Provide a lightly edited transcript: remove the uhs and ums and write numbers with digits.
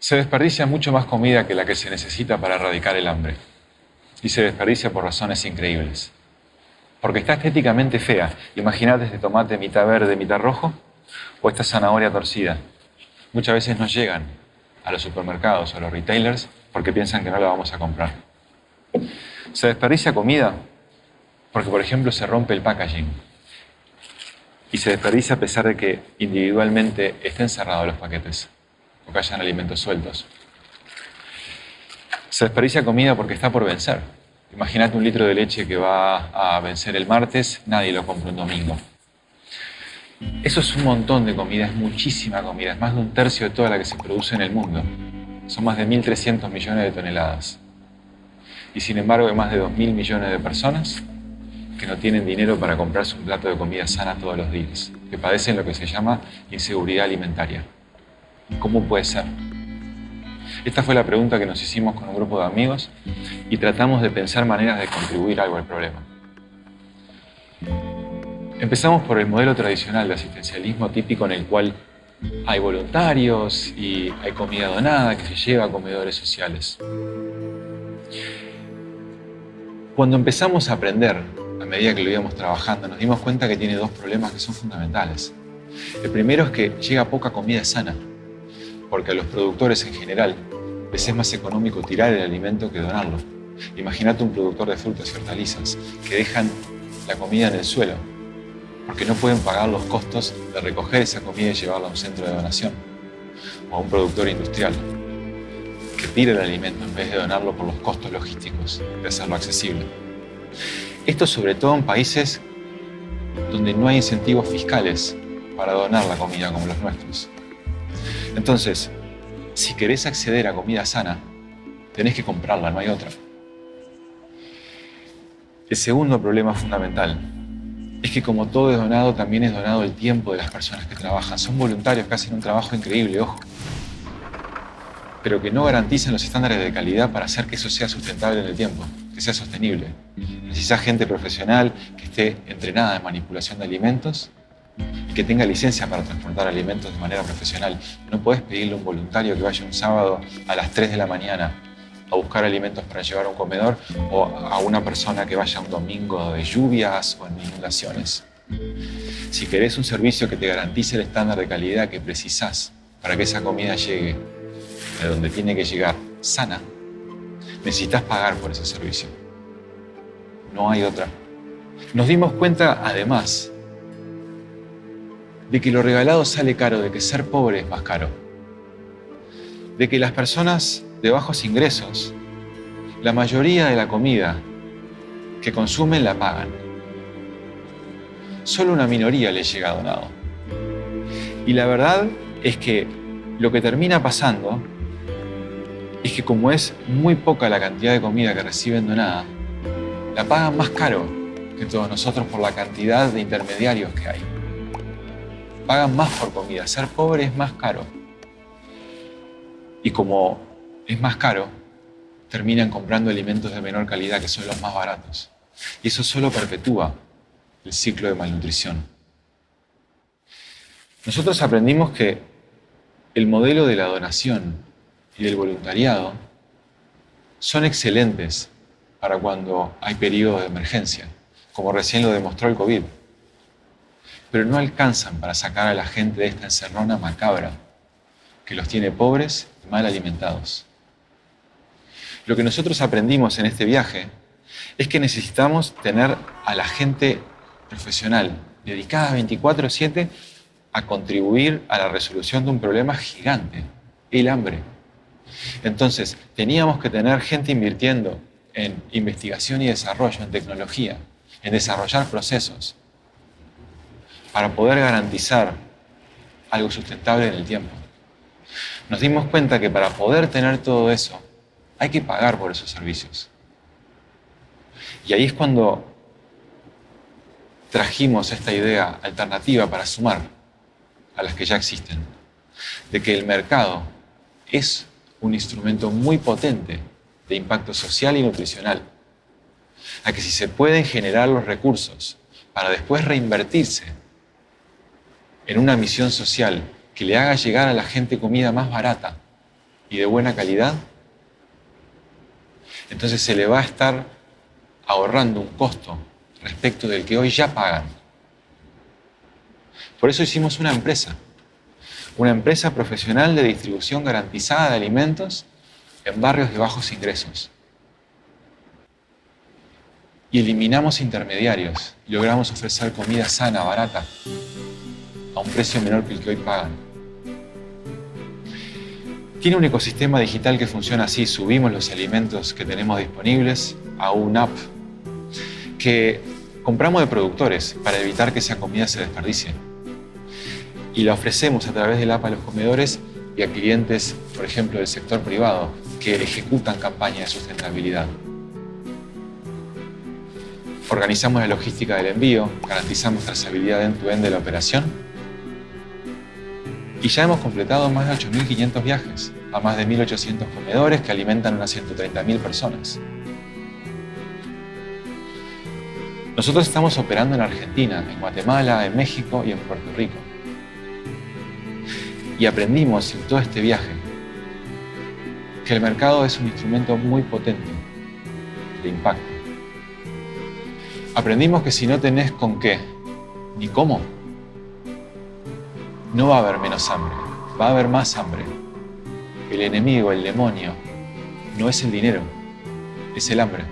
Se desperdicia mucho más comida que la que se necesita para erradicar el hambre. Y se desperdicia por razones increíbles. Porque está estéticamente fea. Imagínate este tomate mitad verde, mitad rojo, o esta zanahoria torcida. Muchas veces no llegan a los supermercados o a los retailers porque piensan que no la vamos a comprar. Se desperdicia comida porque, por ejemplo, se rompe el packaging. Y se desperdicia a pesar de que individualmente estén cerrados los paquetes o que hayan alimentos sueltos. Se desperdicia comida porque está por vencer. Imagínate un litro de leche que va a vencer el martes, nadie lo compra un domingo. Eso es un montón de comida, es muchísima comida, es más de un tercio de toda la que se produce en el mundo. Son más de 1.300 millones de toneladas. Y sin embargo hay más de 2.000 millones de personas que no tienen dinero para comprarse un plato de comida sana todos los días, que padecen lo que se llama inseguridad alimentaria. ¿Cómo puede ser? Esta fue la pregunta que nos hicimos con un grupo de amigos y tratamos de pensar maneras de contribuir algo al problema. Empezamos por el modelo tradicional de asistencialismo típico en el cual hay voluntarios y hay comida donada que se lleva a comedores sociales. Cuando empezamos a aprender, a medida que lo íbamos trabajando, nos dimos cuenta que tiene dos problemas que son fundamentales. El primero es que llega poca comida sana, porque a los productores en general les es más económico tirar el alimento que donarlo. Imagínate un productor de frutas y hortalizas que dejan la comida en el suelo porque no pueden pagar los costos de recoger esa comida y llevarla a un centro de donación. O a un productor industrial que tira el alimento en vez de donarlo por los costos logísticos de hacerlo accesible. Esto sobre todo en países donde no hay incentivos fiscales para donar la comida como los nuestros. Entonces, si querés acceder a comida sana, tenés que comprarla, no hay otra. El segundo problema fundamental es que como todo es donado, también es donado el tiempo de las personas que trabajan. Son voluntarios que hacen un trabajo increíble, ojo, pero que no garantizan los estándares de calidad para hacer que eso sea sustentable en el tiempo, que sea sostenible. Necesitas gente profesional que esté entrenada en manipulación de alimentos y que tenga licencia para transportar alimentos de manera profesional. No podés pedirle a un voluntario que vaya un sábado a las 3 de la mañana a buscar alimentos para llevar a un comedor o a una persona que vaya un domingo de lluvias o en inundaciones. Si querés un servicio que te garantice el estándar de calidad que precisás para que esa comida llegue a donde tiene que llegar sana, necesitas pagar por ese servicio. No hay otra. Nos dimos cuenta, además, de que lo regalado sale caro, de que ser pobre es más caro, de que las personas de bajos ingresos, la mayoría de la comida que consumen la pagan. Solo una minoría les llega donado. Y la verdad es que lo que termina pasando es que como es muy poca la cantidad de comida que reciben donada, la pagan más caro que todos nosotros por la cantidad de intermediarios que hay. Pagan más por comida. Ser pobre es más caro. Y como es más caro, terminan comprando alimentos de menor calidad que son los más baratos. Y eso solo perpetúa el ciclo de malnutrición. Nosotros aprendimos que el modelo de la donación y del voluntariado son excelentes para cuando hay periodos de emergencia, como recién lo demostró el COVID. Pero no alcanzan para sacar a la gente de esta encerrona macabra que los tiene pobres y mal alimentados. Lo que nosotros aprendimos en este viaje es que necesitamos tener a la gente profesional dedicada 24/7 a contribuir a la resolución de un problema gigante, el hambre. Entonces, teníamos que tener gente invirtiendo en investigación y desarrollo, en tecnología, en desarrollar procesos, para poder garantizar algo sustentable en el tiempo. Nos dimos cuenta que para poder tener todo eso, hay que pagar por esos servicios. Y ahí es cuando trajimos esta idea alternativa para sumar a las que ya existen, de que el mercado es un instrumento muy potente de impacto social y nutricional, a que si se pueden generar los recursos para después reinvertirse en una misión social que le haga llegar a la gente comida más barata, y de buena calidad, entonces se le va a estar ahorrando un costo respecto del que hoy ya pagan. Por eso hicimos una empresa profesional de distribución garantizada de alimentos en barrios de bajos ingresos. Y eliminamos intermediarios y logramos ofrecer comida sana, barata, a un precio menor que el que hoy pagan. Tiene un ecosistema digital que funciona así. Subimos los alimentos que tenemos disponibles a una app que compramos de productores para evitar que esa comida se desperdicie. Y la ofrecemos a través del app a los comedores y a clientes, por ejemplo, del sector privado, que ejecutan campañas de sustentabilidad. Organizamos la logística del envío, garantizamos trazabilidad end-to-end de la operación y ya hemos completado más de 8.500 viajes a más de 1.800 comedores que alimentan unas 130.000 personas. Nosotros estamos operando en Argentina, en Guatemala, en México y en Puerto Rico. Y aprendimos en todo este viaje que el mercado es un instrumento muy potente de impacto. Aprendimos que si no tenés con qué ni cómo, no va a haber menos hambre, va a haber más hambre. El enemigo, el demonio, no es el dinero, es el hambre.